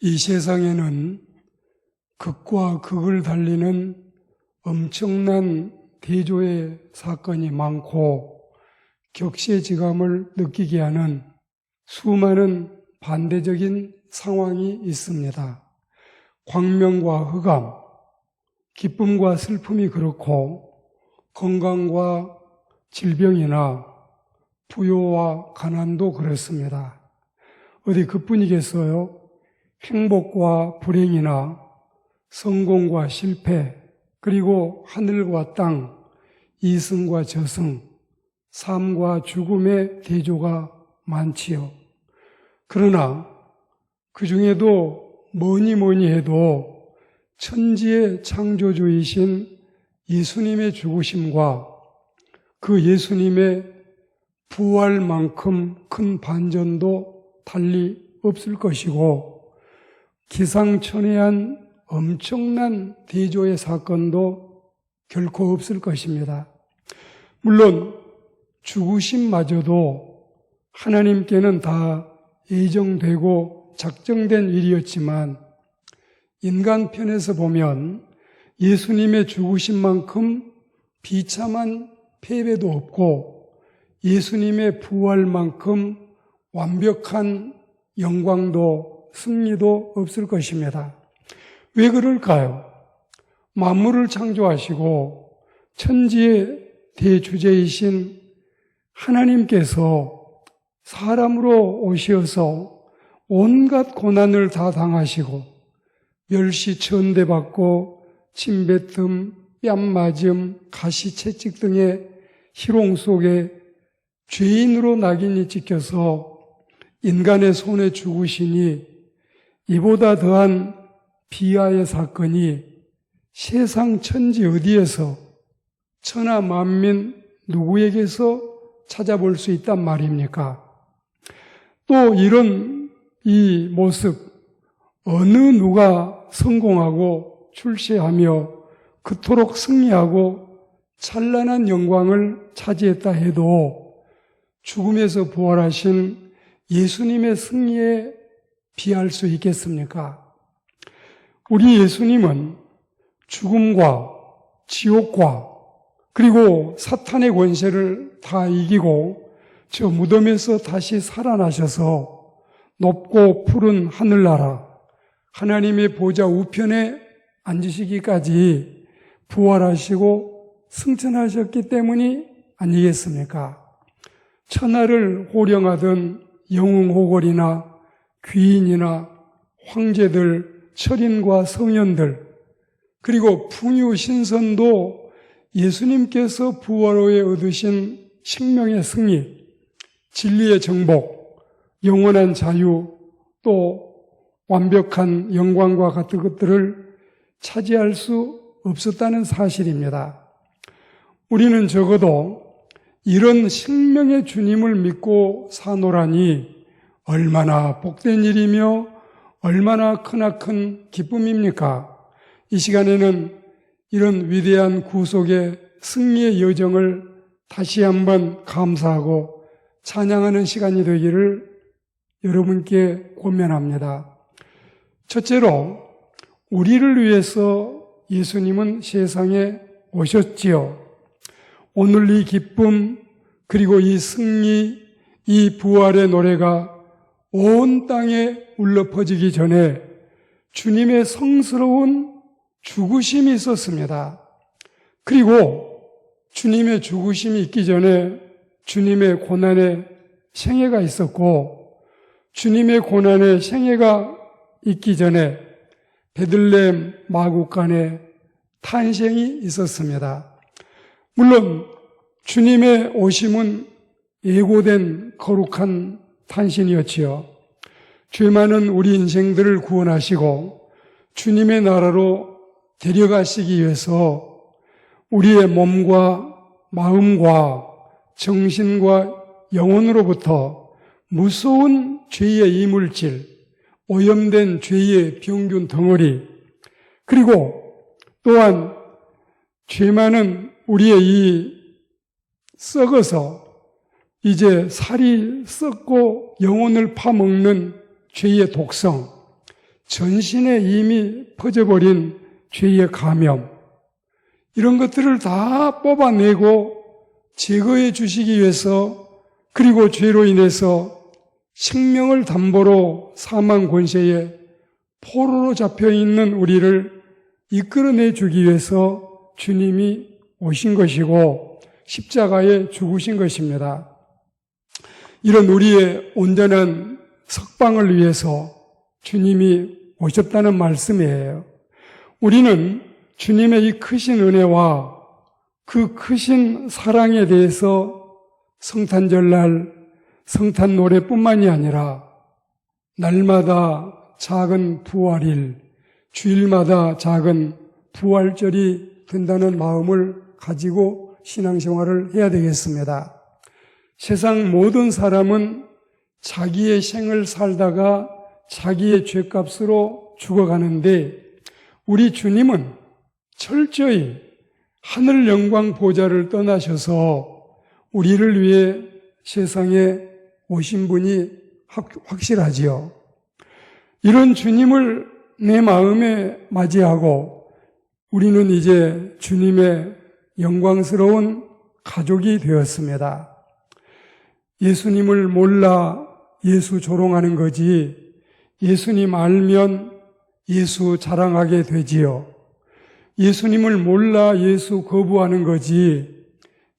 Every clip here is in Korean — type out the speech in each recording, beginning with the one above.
이 세상에는 극과 극을 달리는 엄청난 대조의 사건이 많고 격세지감을 느끼게 하는 수많은 반대적인 상황이 있습니다. 광명과 흑암, 기쁨과 슬픔이 그렇고 건강과 질병이나 부요와 가난도 그렇습니다. 어디 그뿐이겠어요? 행복과 불행이나 성공과 실패, 그리고 하늘과 땅, 이승과 저승, 삶과 죽음의 대조가 많지요. 그러나 그 중에도 뭐니 해도 천지의 창조주이신 예수님의 죽으심과 그 예수님의 부활만큼 큰 반전도 달리 없을 것이고 기상천외한 엄청난 대조의 사건도 결코 없을 것입니다. 물론 죽으심마저도 하나님께는 다 예정되고 작정된 일이었지만 인간 편에서 보면 예수님의 죽으심만큼 비참한 패배도 없고 예수님의 부활만큼 완벽한 영광도 승리도 없을 것입니다. 왜 그럴까요? 만물을 창조하시고 천지의 대주제이신 하나님께서 사람으로 오셔서 온갖 고난을 다 당하시고 멸시천대받고 침뱉음, 뺨맞음, 가시채찍 등의 희롱 속에 죄인으로 낙인이 찍혀서 인간의 손에 죽으시니 이보다 더한 비하의 사건이 세상 천지 어디에서 천하 만민 누구에게서 찾아볼 수 있단 말입니까? 또 이런 이 모습 어느 누가 성공하고 출세하며 그토록 승리하고 찬란한 영광을 차지했다 해도 죽음에서 부활하신 예수님의 승리에 비할 수 있겠습니까? 우리 예수님은 죽음과 지옥과 그리고 사탄의 권세를 다 이기고 저 무덤에서 다시 살아나셔서 높고 푸른 하늘나라 하나님의 보좌 우편에 앉으시기까지 부활하시고 승천하셨기 때문이 아니겠습니까? 천하를 호령하던 영웅호걸이나 귀인이나 황제들, 철인과 성현들 그리고 풍유신선도 예수님께서 부활 후에 얻으신 생명의 승리, 진리의 정복, 영원한 자유, 또 완벽한 영광과 같은 것들을 차지할 수 없었다는 사실입니다. 우리는 적어도 이런 생명의 주님을 믿고 사노라니 얼마나 복된 일이며 얼마나 크나큰 기쁨입니까? 이 시간에는 이런 위대한 구속의 승리의 여정을 다시 한번 감사하고 찬양하는 시간이 되기를 여러분께 권면합니다. 첫째로 우리를 위해서 예수님은 세상에 오셨지요. 오늘 이 기쁨 그리고 이 승리, 이 부활의 노래가 온 땅에 울려 퍼지기 전에 주님의 성스러운 죽으심이 있었습니다. 그리고 주님의 죽으심이 있기 전에 주님의 고난의 생애가 있었고 주님의 고난의 생애가 있기 전에 베들레헴 마구간에 탄생이 있었습니다. 물론 주님의 오심은 예고된 거룩한 탄신이었지요. 죄 많은 우리 인생들을 구원하시고 주님의 나라로 데려가시기 위해서 우리의 몸과 마음과 정신과 영혼으로부터 무서운 죄의 이물질, 오염된 죄의 병균 덩어리, 그리고 또한 죄 많은 우리의 이 썩어서 이제 살이 썩고 영혼을 파먹는 죄의 독성, 전신에 이미 퍼져버린 죄의 감염, 이런 것들을 다 뽑아내고 제거해 주시기 위해서, 그리고 죄로 인해서 생명을 담보로 사망 권세에 포로로 잡혀있는 우리를 이끌어내 주기 위해서 주님이 오신 것이고 십자가에 죽으신 것입니다. 이런 우리의 온전한 석방을 위해서 주님이 오셨다는 말씀이에요. 우리는 주님의 이 크신 은혜와 그 크신 사랑에 대해서 성탄절날 성탄 노래뿐만이 아니라 날마다 작은 부활일, 주일마다 작은 부활절이 된다는 마음을 가지고 신앙생활을 해야 되겠습니다. 세상 모든 사람은 자기의 생을 살다가 자기의 죄값으로 죽어가는데 우리 주님은 철저히 하늘 영광 보좌를 떠나셔서 우리를 위해 세상에 오신 분이 확실하지요. 이런 주님을 내 마음에 맞이하고 우리는 이제 주님의 영광스러운 가족이 되었습니다. 예수님을 몰라 예수 조롱하는 거지 예수님 알면 예수 자랑하게 되지요. 예수님을 몰라 예수 거부하는 거지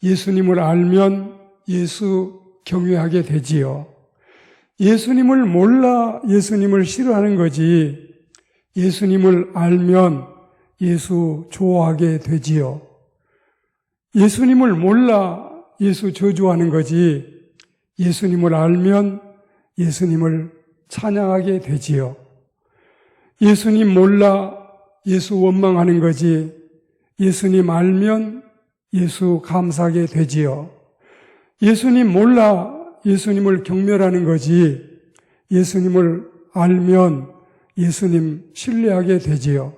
예수님을 알면 예수 경외하게 되지요. 예수님을 몰라 예수님을 싫어하는 거지 예수님을 알면 예수 좋아하게 되지요. 예수님을 몰라 예수 저주하는 거지 예수님을 알면 예수님을 찬양하게 되지요. 예수님 몰라 예수 원망하는 거지 예수님 알면 예수 감사하게 되지요. 예수님 몰라 예수님을 경멸하는 거지 예수님을 알면 예수님 신뢰하게 되지요.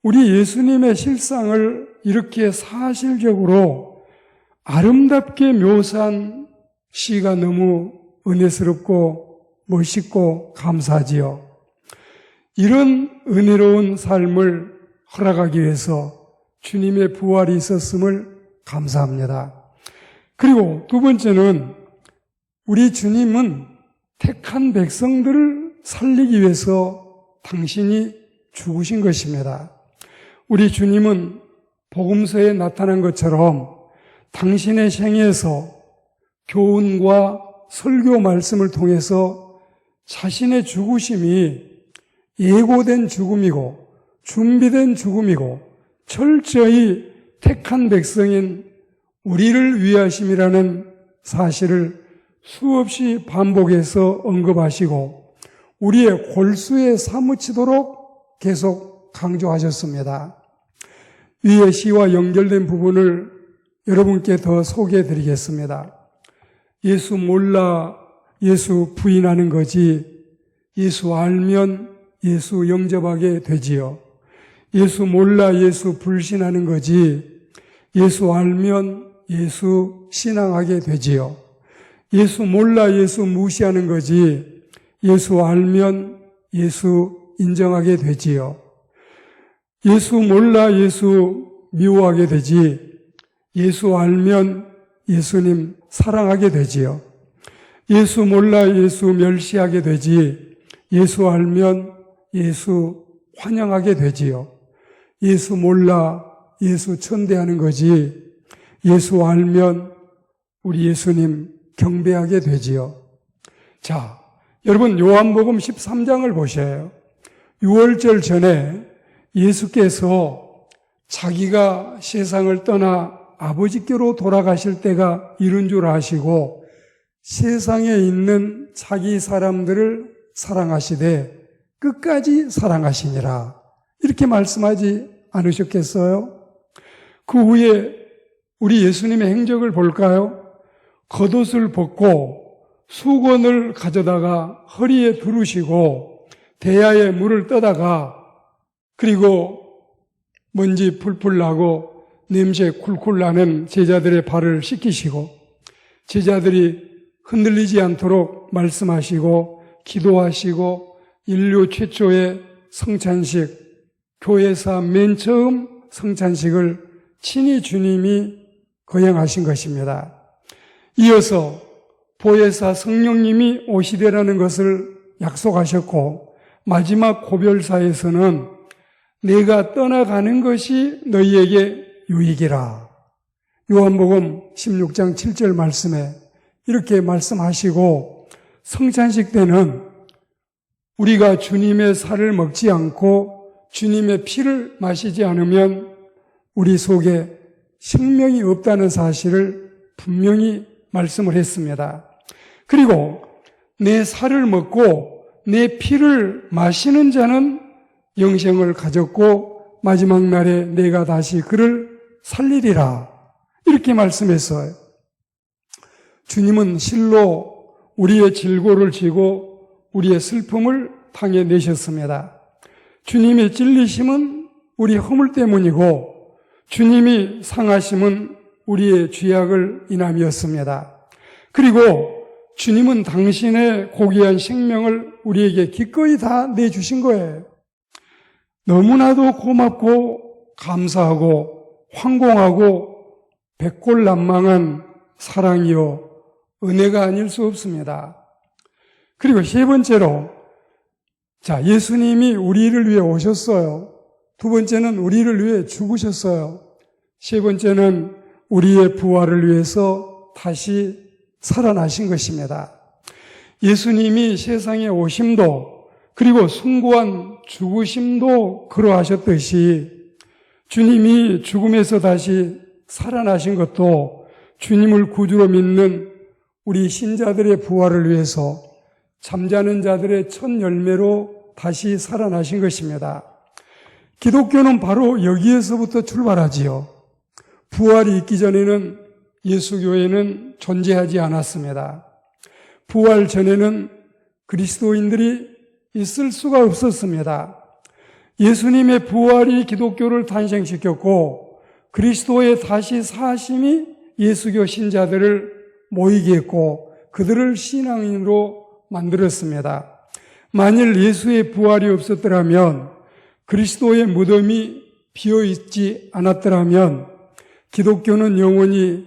우리 예수님의 실상을 이렇게 사실적으로 아름답게 묘사한 시가 너무 은혜스럽고 멋있고 감사하지요. 이런 은혜로운 삶을 허락하기 위해서 주님의 부활이 있었음을 감사합니다. 그리고 두 번째는 우리 주님은 택한 백성들을 살리기 위해서 당신이 죽으신 것입니다. 우리 주님은 복음서에 나타난 것처럼 당신의 생애에서 교훈과 설교 말씀을 통해서 자신의 죽으심이 예고된 죽음이고 준비된 죽음이고 철저히 택한 백성인 우리를 위하심이라는 사실을 수없이 반복해서 언급하시고 우리의 골수에 사무치도록 계속 강조하셨습니다. 위의 시와 연결된 부분을 여러분께 더 소개해 드리겠습니다. 예수 몰라 예수 부인하는 거지 예수 알면 예수 영접하게 되지요. 예수 몰라 예수 불신하는 거지 예수 알면 예수 신앙하게 되지요. 예수 몰라 예수 무시하는 거지 예수 알면 예수 인정하게 되지요. 예수 몰라 예수 미워하게 되지 예수 알면 예수님 사랑하게 되지요. 예수 몰라 예수 멸시하게 되지 예수 알면 예수 환영하게 되지요. 예수 몰라 예수 천대하는 거지 예수 알면 우리 예수님 경배하게 되지요. 자, 여러분 요한복음 13장을 보셔요. 6월절 전에 예수께서 자기가 세상을 떠나 아버지께로 돌아가실 때가 이른 줄 아시고 세상에 있는 자기 사람들을 사랑하시되 끝까지 사랑하시니라 이렇게 말씀하지 않으셨겠어요? 그 후에 우리 예수님의 행적을 볼까요? 겉옷을 벗고 수건을 가져다가 허리에 두르시고 대야에 물을 떠다가 그리고 먼지 풀풀 나고 냄새 쿨쿨 나는 제자들의 발을 씻기시고 제자들이 흔들리지 않도록 말씀하시고 기도하시고 인류 최초의 성찬식, 교회사 맨 처음 성찬식을 친히 주님이 거행하신 것입니다. 이어서 보혜사 성령님이 오시되라는 것을 약속하셨고, 마지막 고별사에서는 내가 떠나가는 것이 너희에게 유익이라. 요한복음 16장 7절 말씀에 이렇게 말씀하시고, 성찬식 때는 우리가 주님의 살을 먹지 않고 주님의 피를 마시지 않으면 우리 속에 생명이 없다는 사실을 분명히 말씀을 했습니다. 그리고 내 살을 먹고 내 피를 마시는 자는 영생을 가졌고 마지막 날에 내가 다시 그를 살리리라. 이렇게 말씀했어요. 주님은 실로 우리의 질고를 지고 우리의 슬픔을 당해내셨습니다. 주님이 찔리심은 우리 허물 때문이고 주님이 상하심은 우리의 죄악을 인함이었습니다. 그리고 주님은 당신의 고귀한 생명을 우리에게 기꺼이 다 내주신 거예요. 너무나도 고맙고 감사하고 황공하고 백골난망한 사랑이요 은혜가 아닐 수 없습니다. 그리고 세 번째로, 예수님이 우리를 위해 오셨어요. 두 번째는 우리를 위해 죽으셨어요. 세 번째는 우리의 부활을 위해서 다시 살아나신 것입니다. 예수님이 세상에 오심도 그리고 숭고한 죽으심도 그러하셨듯이 주님이 죽음에서 다시 살아나신 것도 주님을 구주로 믿는 우리 신자들의 부활을 위해서 잠자는 자들의 첫 열매로 다시 살아나신 것입니다. 기독교는 바로 여기에서부터 출발하지요. 부활이 있기 전에는 예수교회는 존재하지 않았습니다. 부활 전에는 그리스도인들이 있을 수가 없었습니다. 예수님의 부활이 기독교를 탄생시켰고 그리스도의 다시 사심이 예수교 신자들을 모이게 했고 그들을 신앙인으로 만들었습니다. 만일 예수의 부활이 없었더라면, 그리스도의 무덤이 비어있지 않았더라면 기독교는 영원히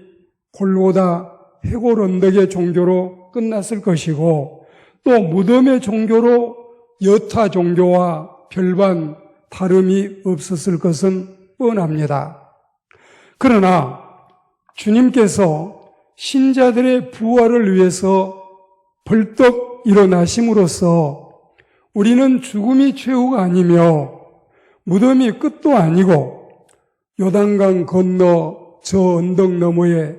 골고다 해골 언덕의 종교로 끝났을 것이고 또 무덤의 종교로 여타 종교와 별반 다름이 없었을 것은 뻔합니다. 그러나 주님께서 신자들의 부활을 위해서 벌떡 일어나심으로써 우리는 죽음이 최후가 아니며 무덤이 끝도 아니고 요단강 건너 저 언덕 너머에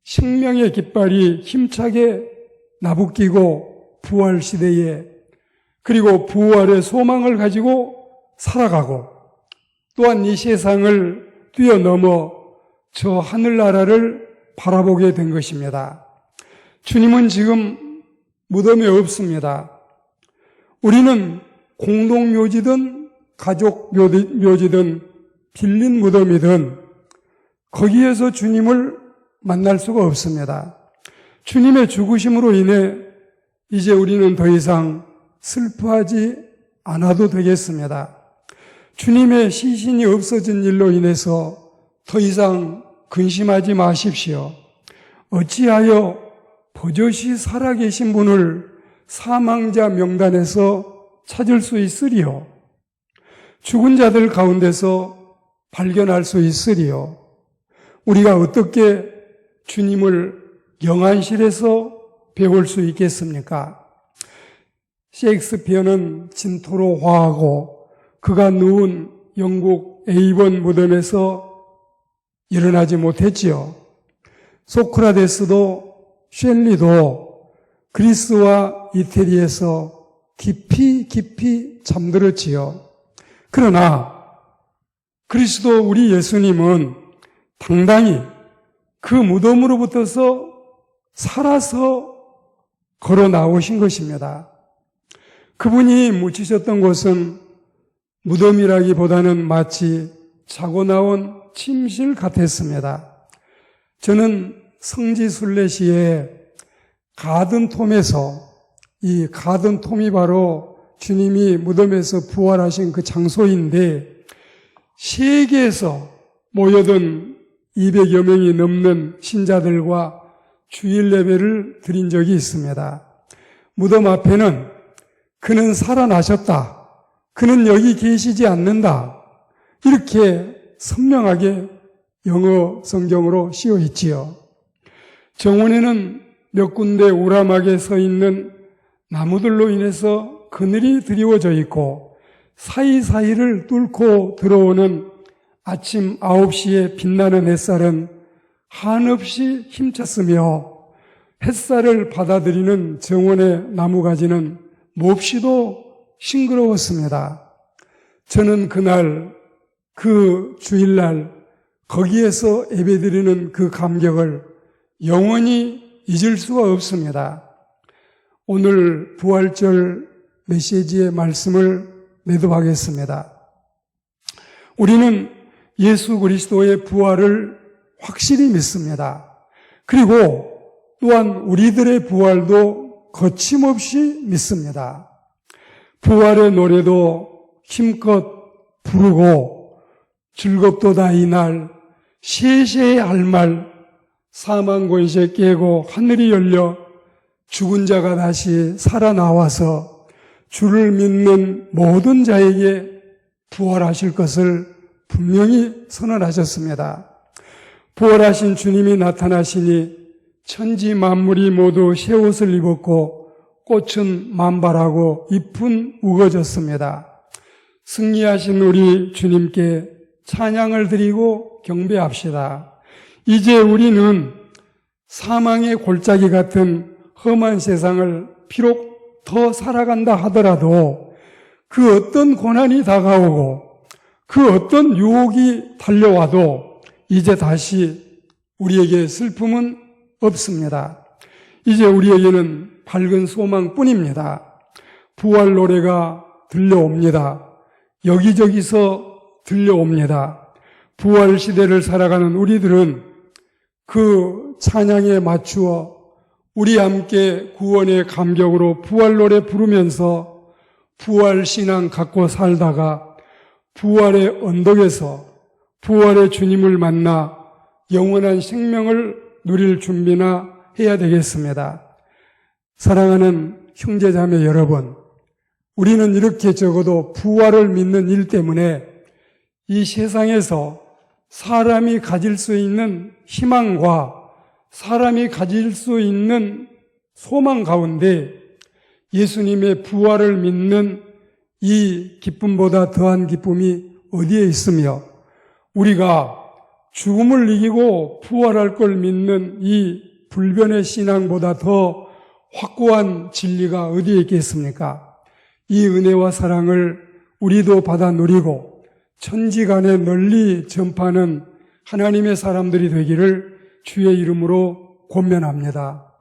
생명의 깃발이 힘차게 나부끼고 부활 시대에 그리고 부활의 소망을 가지고 살아가고 또한 이 세상을 뛰어넘어 저 하늘나라를 바라보게 된 것입니다. 주님은 지금 무덤에 없습니다. 우리는 공동묘지든 가족 묘지든 빌린 무덤이든 거기에서 주님을 만날 수가 없습니다. 주님의 죽으심으로 인해 이제 우리는 더 이상 슬퍼하지 않아도 되겠습니다. 주님의 시신이 없어진 일로 인해서 더 이상 근심하지 마십시오. 어찌하여 버젓이 살아계신 분을 사망자 명단에서 찾을 수 있으리요? 죽은 자들 가운데서 발견할 수 있으리요? 우리가 어떻게 주님을 영안실에서 배울 수 있겠습니까? 셰익스피어는 진토로 화하고 그가 누운 영국 에이번 무덤에서 일어나지 못했지요. 소크라테스도 셸리도 그리스와 이태리에서 깊이 잠들었지요. 그러나 그리스도 우리 예수님은 당당히 그 무덤으로부터서 살아서 걸어 나오신 것입니다. 그분이 묻히셨던 곳은 무덤이라기보다는 마치 자고 나온 침실 같았습니다. 저는 성지순례시에 가든톰에서 이 가든톰이 바로 주님이 무덤에서 부활하신 그 장소인데 세계에서 모여든 200여 명이 넘는 신자들과 주일 예배를 드린 적이 있습니다. 무덤 앞에는 그는 살아나셨다, 그는 여기 계시지 않는다, 이렇게 선명하게 영어 성경으로 씌워 있지요. 정원에는 몇 군데 우람하게 서 있는 나무들로 인해서 그늘이 드리워져 있고 사이사이를 뚫고 들어오는 아침 9시에 빛나는 햇살은 한없이 힘찼으며 햇살을 받아들이는 정원의 나무가지는 몹시도 싱그러웠습니다. 저는 그날 그 주일날 거기에서 예배드리는 그 감격을 영원히 잊을 수가 없습니다. 오늘 부활절 메시지의 말씀을 매듭하겠습니다. 우리는 예수 그리스도의 부활을 확실히 믿습니다. 그리고 또한 우리들의 부활도 거침없이 믿습니다. 부활의 노래도 힘껏 부르고 즐겁도다 이날 세세의 할말 사망 권세 깨고 하늘이 열려 죽은 자가 다시 살아나와서 주를 믿는 모든 자에게 부활하실 것을 분명히 선언하셨습니다. 부활하신 주님이 나타나시니 천지 만물이 모두 새 옷을 입었고 꽃은 만발하고 잎은 우거졌습니다. 승리하신 우리 주님께 찬양을 드리고 경배합시다. 이제 우리는 사망의 골짜기 같은 험한 세상을 비록 더 살아간다 하더라도 그 어떤 고난이 다가오고 그 어떤 유혹이 달려와도 이제 다시 우리에게 슬픔은 없습니다. 이제 우리에게는 밝은 소망뿐입니다. 부활 노래가 들려옵니다. 여기저기서 들려옵니다. 부활 시대를 살아가는 우리들은 그 찬양에 맞추어 우리 함께 구원의 감격으로 부활 노래 부르면서 부활 신앙 갖고 살다가 부활의 언덕에서 부활의 주님을 만나 영원한 생명을 누릴 준비나 해야 되겠습니다. 사랑하는 형제자매 여러분, 우리는 이렇게 적어도 부활을 믿는 일 때문에 이 세상에서 사람이 가질 수 있는 희망과 사람이 가질 수 있는 소망 가운데 예수님의 부활을 믿는 이 기쁨보다 더한 기쁨이 어디에 있으며 우리가 죽음을 이기고 부활할 걸 믿는 이 불변의 신앙보다 더 확고한 진리가 어디에 있겠습니까? 이 은혜와 사랑을 우리도 받아 누리고 천지간에 널리 전파하는 하나님의 사람들이 되기를 주의 이름으로 권면합니다.